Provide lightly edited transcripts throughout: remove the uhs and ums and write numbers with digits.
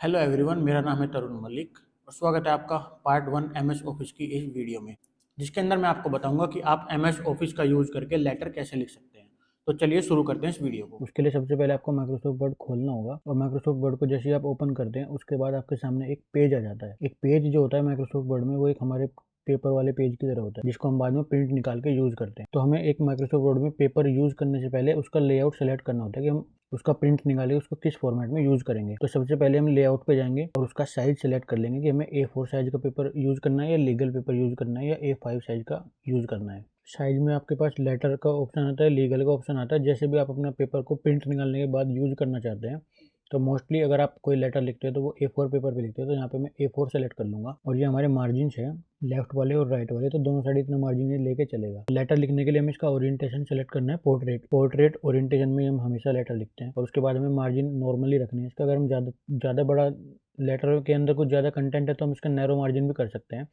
Hello everyone, मेरा नाम है तरुण मलिक और स्वागत है आपका पार्ट 1 एमएस ऑफिस की इस वीडियो में, जिसके अंदर मैं आपको बताऊंगा कि आप एमएस ऑफिस का यूज़ करके लेटर कैसे लिख सकते हैं। तो चलिए शुरू करते हैं इस वीडियो को। उसके लिए सबसे पहले आपको माइक्रोसॉफ्ट वर्ड खोलना होगा और माइक्रोसॉफ्ट वर्ड को जैसे ही आप ओपन करते हैं उसके बाद आपके सामने एक पेज आ जाता है। एक पेज जो होता है माइक्रोसॉफ्ट वर्ड में वो एक हमारे पेपर वाले पेज की तरह होता है, जिसको हम बाद में प्रिंट निकाल के यूज़ करते हैं। तो हमें एक माइक्रोसॉफ्ट वर्ड में पेपर यूज़ करने से पहले उसका लेआउट सेलेक्ट करना होता है कि हम उसका प्रिंट निकालेंगे, उसको किस फॉर्मेट में यूज़ करेंगे। तो सबसे पहले हम लेआउट पे जाएंगे और उसका साइज सेलेक्ट कर लेंगे कि हमें A4 साइज का पेपर यूज़ करना है या लीगल पेपर यूज़ करना है या A5 साइज का यूज़ करना है। साइज में आपके पास लेटर का ऑप्शन आता है, लीगल का ऑप्शन आता है। जैसे भी आप अपना पेपर को प्रिंट निकालने के बाद यूज़ करना चाहते हैं, तो मोस्टली अगर आप कोई लेटर लिखते हैं तो वो A4 पेपर पे लिखते हैं। तो यहाँ पे मैं A4 सेलेक्ट कर लूँगा और ये हमारे मार्जिन है, लेफ्ट वाले और राइट वाले, तो दोनों साइड इतना मार्जिन ये लेके चलेगा। लेटर लिखने के लिए हमें इसका ओरिएंटेशन सेलेक्ट करना है, पोर्ट्रेट ओरिएंटेशन में हम हमेशा लेटर लिखते हैं। और उसके बाद हमें मार्जिन नॉर्मली रखनी है इसका। अगर हम ज़्यादा बड़ा लेटर के अंदर कुछ ज़्यादा कंटेंट है तो हम इसका नैरो मार्जिन भी कर सकते हैं,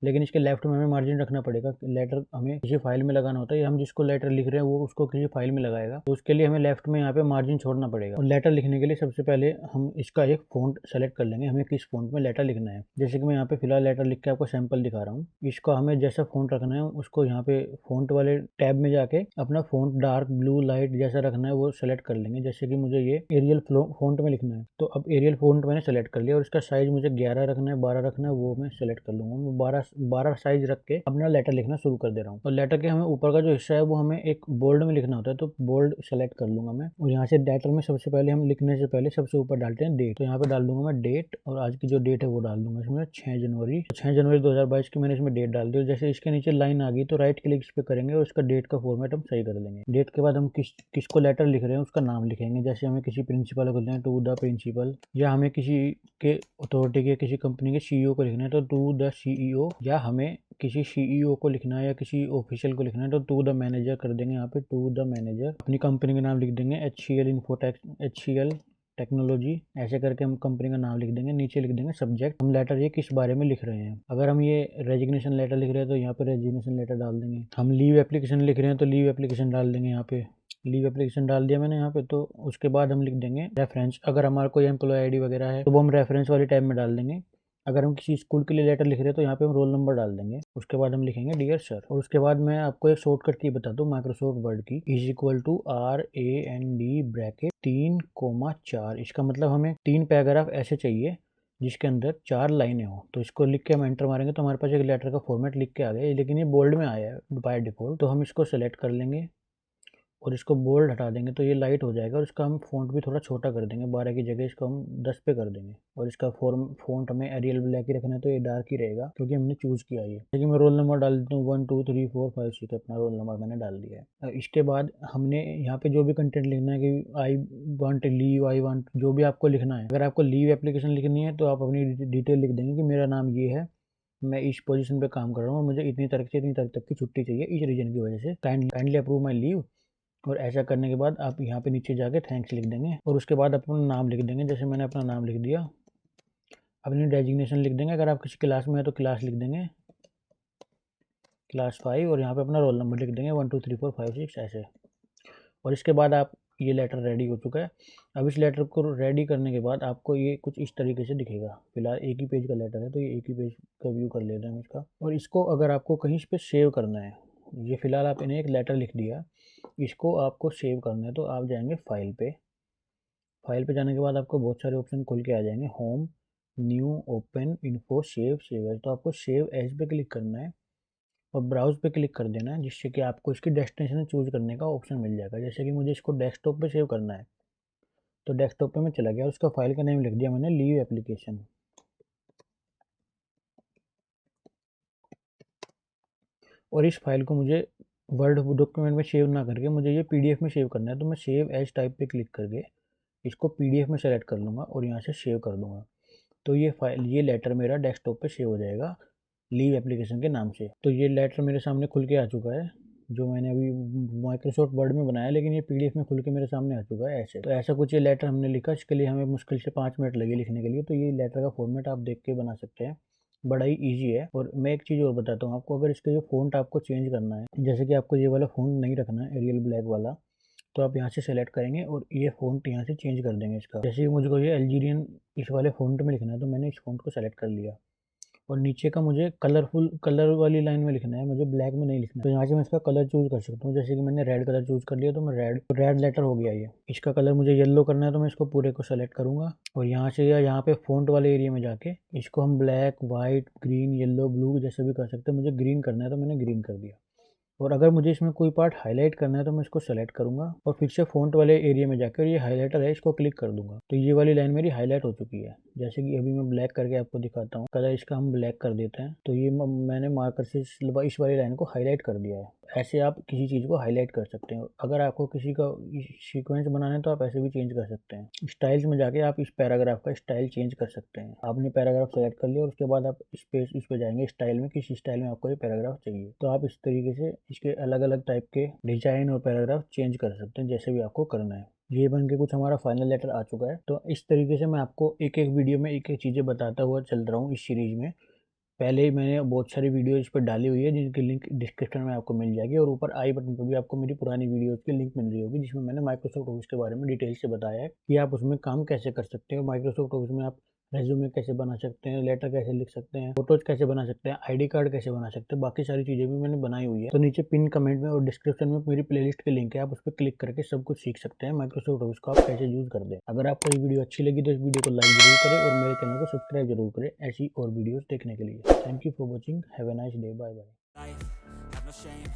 लेकिन इसके लेफ्ट में हमें मार्जिन रखना पड़ेगा। लेटर हमें किसी फाइल में लगाना होता है, हम जिसको लेटर लिख रहे हैं वो उसको किसी फाइल में लगाएगा, तो उसके लिए हमें लेफ्ट में यहाँ पे मार्जिन छोड़ना पड़ेगा। और लेटर लिखने के लिए सबसे पहले हम इसका एक फ़ॉन्ट सेलेक्ट कर लेंगे, हमें किस फ़ॉन्ट में लेटर लिखना है। जैसे कि मैं यहाँ पे फिलहाल लेटर लिख के आपको सैंपल दिखा रहा हूँ। इसको हमें जैसा फ़ॉन्ट रखना है उसको यहाँ पे फ़ॉन्ट वाले टैब में जाके अपना फ़ॉन्ट डार्क ब्लू लाइट जैसा रखना है वो सेलेक्ट कर लेंगे। जैसे कि मुझे ये एरियल फ़ॉन्ट में लिखना है, तो अब एरियल फ़ॉन्ट मैंने सेलेक्ट कर लिया और इसका साइज़ मुझे 11 रखना है, 12 रखना है, वो मैं सेलेक्ट कर लूँगा। मैं 12 साइज रख के अपना लेटर लिखना शुरू कर दे रहा हूँ। और लेटर के हमें ऊपर का जो हिस्सा है वो हमें एक बोल्ड में लिखना होता है, तो बोल्ड सेलेक्ट कर लूँगा मैं। और यहाँ से लेटर में सबसे पहले हम लिखने से पहले सबसे ऊपर डालते हैं डेट, तो यहाँ पे डाल दूंगा मैं डेट और आज की जो डेट है वो डाल दूंगा इसमें 6 जनवरी 2022 की मैंने इसमें डेट डाल दी। जैसे इसके नीचे लाइन आ गई तो राइट क्लिक इस पे करेंगे और उसका डेट का फॉर्मेट हम सही कर देंगे। डेट के बाद हम किसको लेटर लिख रहे हैं उसका नाम लिखेंगे। जैसे हमें किसी प्रिंसिपल को लिखना है टू द प्रिंसिपल, या हमें किसी के अथॉरिटी के किसी कंपनी के सीईओ को लिखना है तो टू द सीईओ, या हमें किसी सीईओ को लिखना है या किसी ऑफिशियल को लिखना है तो टू द मैनेजर कर देंगे। यहाँ पे टू द मैनेजर, अपनी कंपनी का नाम लिख देंगे HCL इन्फोटेक, HCL टेक्नोलॉजी, ऐसे करके हम कंपनी का नाम लिख देंगे। नीचे लिख देंगे सब्जेक्ट, हम लेटर ये किस बारे में लिख रहे हैं। अगर हम ये रेजिग्नेशन लेटर लिख रहे हैं तो यहाँ पे रेजिग्नेशन लेटर डाल देंगे। हम लीव एप्लीकेशन लिख रहे हैं तो लीव एप्लीकेशन डाल देंगे। यहाँ पे लीव एप्लीकेशन डाल दिया मैंने यहाँ पे। तो उसके बाद हम लिख देंगे रेफरेंस, अगर हमारा कोई एम्प्लॉय आईडी वगैरह है तो वो हम रेफरेंस वाली टैब में डाल देंगे। अगर हम किसी स्कूल के लिए लेटर लिख रहे हैं तो यहाँ पे हम रोल नंबर डाल देंगे। उसके बाद हम लिखेंगे डियर सर। और उसके बाद मैं आपको एक शॉर्टकट की बता दूँ माइक्रोसॉफ्ट वर्ड की, =RAND ब्रैकेट 3,4। इसका मतलब हमें 3 पैराग्राफ ऐसे चाहिए जिसके अंदर 4 लाइनें हो। तो इसको लिख के हम एंटर मारेंगे तो हमारे पास एक लेटर का फॉर्मेट लिख के आ गया, लेकिन ये बोल्ड में आया है बाय डिफॉल्ट। तो हम इसको सेलेक्ट कर लेंगे और इसको बोल्ड हटा देंगे तो ये लाइट हो जाएगा। और इसका हम फ़ॉन्ट भी थोड़ा छोटा कर देंगे, 12 की जगह इसको हम 10 पे कर देंगे। और इसका फ़ॉन्ट हमें एरियल ब्लैक ही रखना है, तो ये डार्क ही रहेगा क्योंकि हमने चूज़ किया ये। लेकिन मैं रोल नंबर डाल देता हूँ 1 2 3 4 5 6, अपना रोल नंबर मैंने डाल दिया है। इसके बाद हमने यहाँ पे जो भी कंटेंट लिखना है कि I want leave, I want, जो भी आपको लिखना है। अगर आपको लीव एप्लीकेशन लिखनी है तो आप अपनी डिटेल लिख देंगे कि मेरा नाम ये है, मैं इस पोजीशन पे काम कर रहा हूँ और मुझे इतनी तारीख से इतनी तारीख तक की छुट्टी चाहिए इस रीजन की वजह से, काइंडली अप्रूव माई लीव। और ऐसा करने के बाद आप यहाँ पे नीचे जाके थैंक्स लिख देंगे और उसके बाद अपना नाम लिख देंगे। जैसे मैंने अपना नाम लिख दिया, अपनी डेजिग्नेशन लिख देंगे। अगर आप किसी क्लास में है तो क्लास लिख देंगे, क्लास 5, और यहाँ पे अपना रोल नंबर लिख देंगे 1 2 3 4 5 6 ऐसे। और इसके बाद आप, ये लेटर रेडी हो चुका है। अब इस लेटर को रेडी करने के बाद आपको ये कुछ इस तरीके से दिखेगा। फिलहाल एक ही पेज का लेटर है तो ये एक ही पेज का व्यू कर लेते हैं हम इसका। और इसको अगर आपको कहीं पे सेव करना है, ये फिलहाल आप इन्हें एक लेटर लिख दिया, इसको आपको सेव करना है तो आप जाएंगे फाइल पे। फाइल पे जाने के बाद आपको बहुत सारे ऑप्शन खुल के आ जाएंगे, home, new, open, info, save as. तो आपको सेव एज पे क्लिक करना है और ब्राउज पे क्लिक कर देना है, जिससे कि आपको इसकी डेस्टिनेशन चूज करने का ऑप्शन मिल जाएगा। जैसे कि मुझे इसको डेस्कटॉप पे सेव करना है तो डेस्कटॉप पे मैं चला गया, उसका फाइल का नेम लिख दिया मैंने लीव एप्लीकेशन। और इस फाइल को मुझे वर्ड डॉक्यूमेंट में सेव ना करके मुझे ये पीडीएफ में सेव करना है, तो मैं सेव एज टाइप पे क्लिक करके इसको पीडीएफ में सेलेक्ट कर लूँगा और यहाँ से सेव कर दूँगा। तो ये फाइल, ये लेटर मेरा डेस्कटॉप पे सेव हो जाएगा लीव एप्लीकेशन के नाम से। तो ये लेटर मेरे सामने खुल के आ चुका है, जो मैंने अभी माइक्रोसॉफ्ट वर्ड में बनाया, लेकिन ये पीडीएफ में खुल के मेरे सामने आ चुका है ऐसे। तो ऐसा कुछ ये लेटर हमने लिखा, इसके लिए हमें मुश्किल से 5 मिनट लगे लिखने के लिए। तो ये लेटर का फॉर्मेट आप देख के बना सकते हैं, बड़ा ही ईजी है। और मैं एक चीज़ और बताता हूँ आपको, अगर इसका जो फ़ॉन्ट आपको चेंज करना है, जैसे कि आपको ये वाला फ़ॉन्ट नहीं रखना है एरियल ब्लैक वाला, तो आप यहाँ से सेलेक्ट करेंगे और ये फ़ॉन्ट यहाँ से चेंज कर देंगे इसका। जैसे कि मुझको ये अल्जीरियन इस वाले फ़ॉन्ट में लिखना है, तो मैंने इस फ़ॉन्ट को सेलेक्ट कर लिया। और नीचे का मुझे कलरफुल कलर वाली लाइन में लिखना है, मुझे ब्लैक में नहीं लिखना है। तो यहाँ से मैं इसका कलर चूज़ कर सकता हूँ। जैसे कि मैंने रेड कलर चूज़ कर लिया, तो मैं रेड लेटर हो गया ये। इसका कलर मुझे येलो करना है, तो मैं इसको पूरे को सेलेक्ट करूँगा और यहाँ से या यहाँ पे फ़ॉन्ट वाले एरिया में जाके इसको हम black, white, green, yellow, blue जैसे भी कर सकते हैं। मुझे ग्रीन करना है, तो मैंने ग्रीन कर दिया। और अगर मुझे इसमें कोई पार्ट हाईलाइट करना है, तो मैं इसको सेलेक्ट करूंगा और फिर से फ़ॉन्ट वाले एरिया में जाकर ये हाईलाइटर है इसको क्लिक कर दूंगा। तो ये वाली लाइन मेरी हाईलाइट हो चुकी है। जैसे कि अभी मैं ब्लैक करके आपको दिखाता हूँ, कलर इसका हम ब्लैक कर देते हैं। तो ये मैंने मार्कर से इस वाली लाइन को हाईलाइट कर दिया है। ऐसे आप किसी चीज़ को हाईलाइट कर सकते हैं। अगर आपको किसी का सीक्वेंस बनाना है, तो आप ऐसे भी चेंज कर सकते हैं। स्टाइल्स में जाके आप इस पैराग्राफ का स्टाइल चेंज कर सकते हैं। आपने पैराग्राफ सेलेक्ट कर लिया और उसके बाद आप इस पे जाएंगे स्टाइल में, किस स्टाइल में आपको ये पैराग्राफ चाहिए। तो आप इस तरीके से इसके अलग अलग टाइप के डिजाइन और पैराग्राफ चेंज कर सकते हैं, जैसे भी आपको करना है। ये बन के कुछ हमारा फाइनल लेटर आ चुका है। तो इस तरीके से मैं आपको एक एक वीडियो में एक एक चीज़ें बताता हुआ चल रहा हूँ इस सीरीज़ में। पहले ही मैंने बहुत सारी वीडियो इस पर डाली हुई है, जिनकी लिंक डिस्क्रिप्शन में आपको मिल जाएगी और ऊपर आई बटन पर भी आपको मेरी पुरानी वीडियोज़ की लिंक मिल रही होगी, जिसमें मैंने माइक्रोसॉफ्ट ऑफिस के बारे में डिटेल से बताया है कि आप उसमें काम कैसे कर सकते हो। माइक्रोसॉफ्ट ऑफिस में आप रेज्यूमे कैसे बना सकते हैं, लेटर कैसे लिख सकते हैं, फोटोज कैसे बना सकते हैं, आईडी कार्ड कैसे बना सकते हैं, बाकी सारी चीज़ें भी मैंने बनाई हुई है। तो नीचे पिन कमेंट में और डिस्क्रिप्शन में मेरी प्लेलिस्ट की लिंक है, आप उस पर क्लिक करके सब कुछ सीख सकते हैं माइक्रोसॉफ्ट ऑफिस को आप कैसे यूज़ कर दें। अगर आपको ये वीडियो अच्छी लगी तो इस वीडियो को लाइक जरूर करें और मेरे चैनल को सब्सक्राइब जरूर करें ऐसी और वीडियोज़ देखने के लिए। Thank you for watching, have a nice day, bye bye. Have no shame,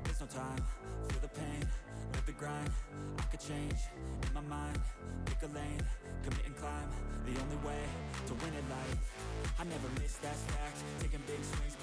there's no time. Feel the pain, live the grind. I could change, in my mind. Pick a lane, commit and climb. The only way to win at life. I never miss, that's fact. Taking big swings,